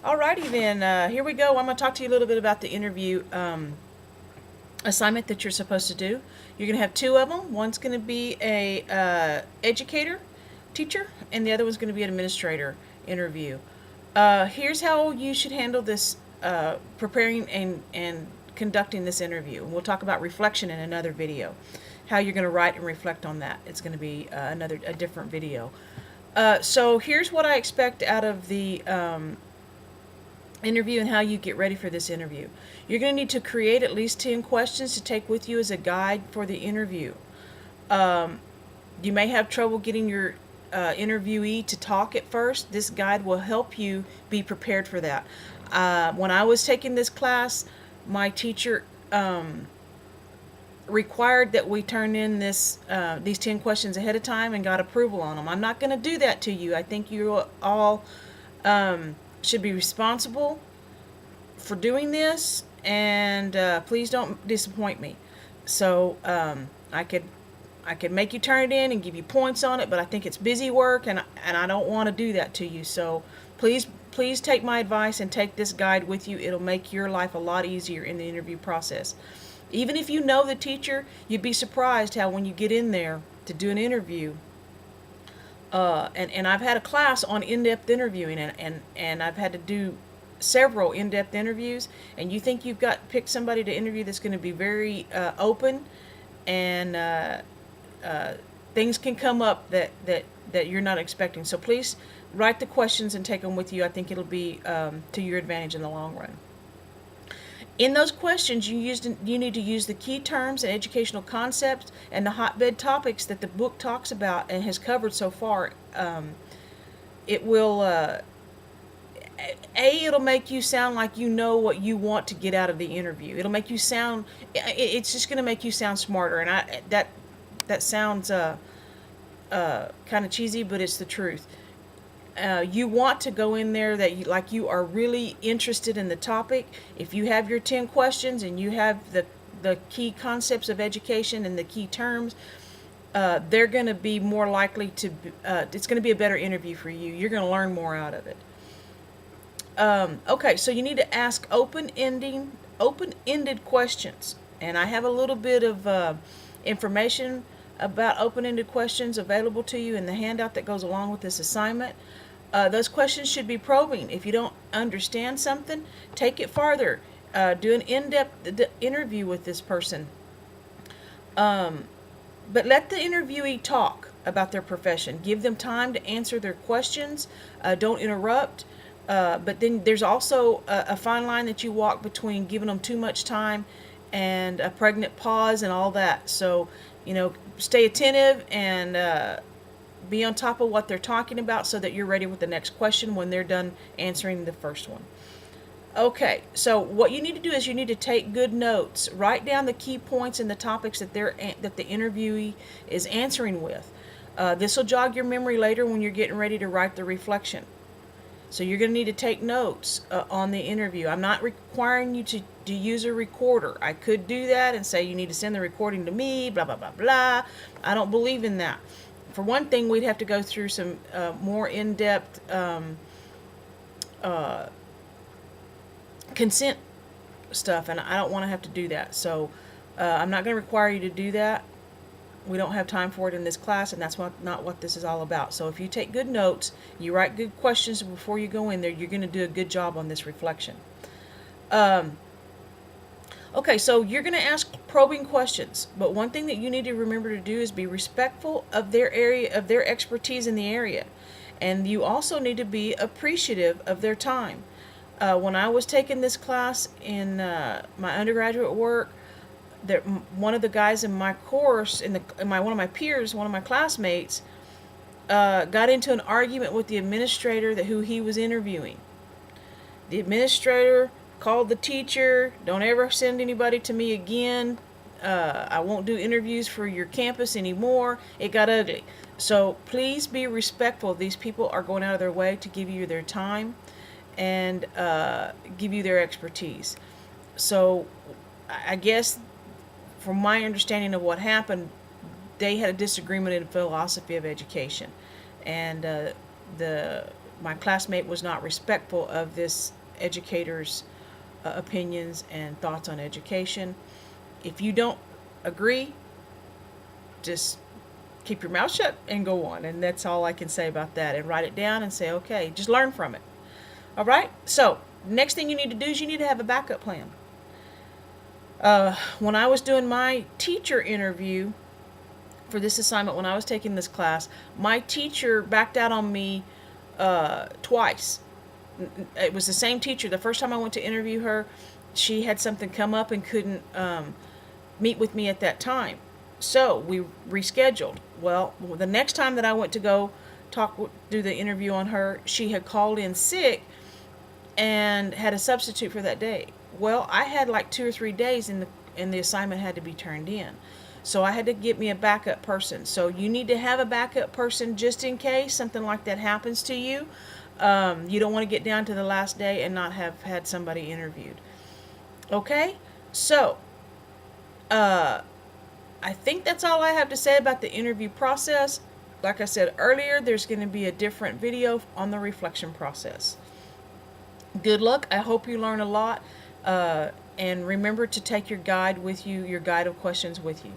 Alrighty then, here we go. I'm going to talk to you a little bit about the interview assignment that you're supposed to do. You're going to have two of them. One's going to be a educator, teacher, and the other one's going to be an administrator interview. Here's how you should handle this preparing and conducting this interview. We'll talk about reflection in another video. How you're going to write and reflect on that. It's going to be a different video. So here's what I expect out of the interview and how you get ready for this interview. You're going to need to create at least 10 questions to take with you as a guide for the interview. You may have trouble getting your interviewee to talk at first. This guide will help you be prepared for that. When I was taking this class, my teacher required that we turn in these 10 questions ahead of time and got approval on them. I'm not going to do that to you. I think you all should be responsible for doing this, and please don't disappoint me. So I could make you turn it in and give you points on it, but I think it's busy work, and I don't want to do that to you. So please take my advice and take this guide with you. It'll make your life a lot easier in the interview process. Even if you know the teacher, you'd be surprised how when you get in there to do an interview, and I've had a class on in-depth interviewing, and I've had to do several in-depth interviews, and you think you've got picked somebody to interview that's going to be very open, and things can come up that you're not expecting. So please write the questions and take them with you. I think it'll be to your advantage in the long run. In those questions, you need to use the key terms and educational concepts and the hotbed topics that the book talks about and has covered so far. It will, it'll make you sound like you know what you want to get out of the interview. It'll make you sound, it's just going to make you sound smarter. And that sounds kind of cheesy, but it's the truth. You want to go in there like you are really interested in the topic. If you have your 10 questions and you have the key concepts of education and the key terms, they're going to be more likely to, it's going to be a better interview for you. You're going to learn more out of it. Okay, so you need to ask open-ended questions. And I have a little bit of information about open-ended questions available to you in the handout that goes along with this assignment. Those questions should be probing. If you don't understand something, take it farther. Do an in-depth interview with this person. But let the interviewee talk about their profession. Give them time to answer their questions. Don't interrupt. But then there's also a fine line that you walk between giving them too much time and a pregnant pause and all that. So, stay attentive and be on top of what they're talking about so that you're ready with the next question when they're done answering the first one. Okay, so what you need to do is you need to take good notes. Write down the key points and the topics that the interviewee is answering with. This will jog your memory later when you're getting ready to write the reflection. So you're going to need to take notes on the interview. I'm not requiring you to use a recorder. I could do that and say you need to send the recording to me, blah, blah, blah, blah. I don't believe in that. For one thing, we'd have to go through some more in-depth consent stuff, and I don't want to have to do that. So I'm not going to require you to do that. We don't have time for it in this class, and that's not what this is all about. So if you take good notes, you write good questions before you go in there, you're going to do a good job on this reflection. Okay, so you're going to ask probing questions, but one thing that you need to remember to do is be respectful of their area, of their expertise in the area, and you also need to be appreciative of their time. When I was taking this class in my undergraduate work, one of the guys in my course, one of my peers, one of my classmates, got into an argument with the administrator who he was interviewing. The administrator called the teacher, don't ever send anybody to me again. I won't do interviews for your campus anymore. It got ugly. So please be respectful. These people are going out of their way to give you their time and give you their expertise. So I guess from my understanding of what happened, they had a disagreement in philosophy of education. And the my classmate was not respectful of this educator's opinions and thoughts on education. If you don't agree, just keep your mouth shut and go on. And that's all I can say about that. And write it down and say, okay, just learn from it. All right? So, next thing you need to do is you need to have a backup plan. When I was doing my teacher interview for this assignment, when I was taking this class, my teacher backed out on me twice. It was the same teacher. The first time I went to interview her, she had something come up and couldn't meet with me at that time. So we rescheduled. Well, the next time that I went to go do the interview on her, she had called in sick and had a substitute for that day. Well, I had like 2 or 3 days and the assignment had to be turned in. So I had to get me a backup person. So you need to have a backup person just in case something like that happens to you. You don't want to get down to the last day and not have had somebody interviewed. Okay? So, I think that's all I have to say about the interview process. Like I said earlier, there's going to be a different video on the reflection process. Good luck. I hope you learn a lot. And remember to take your guide with you, your guide of questions with you.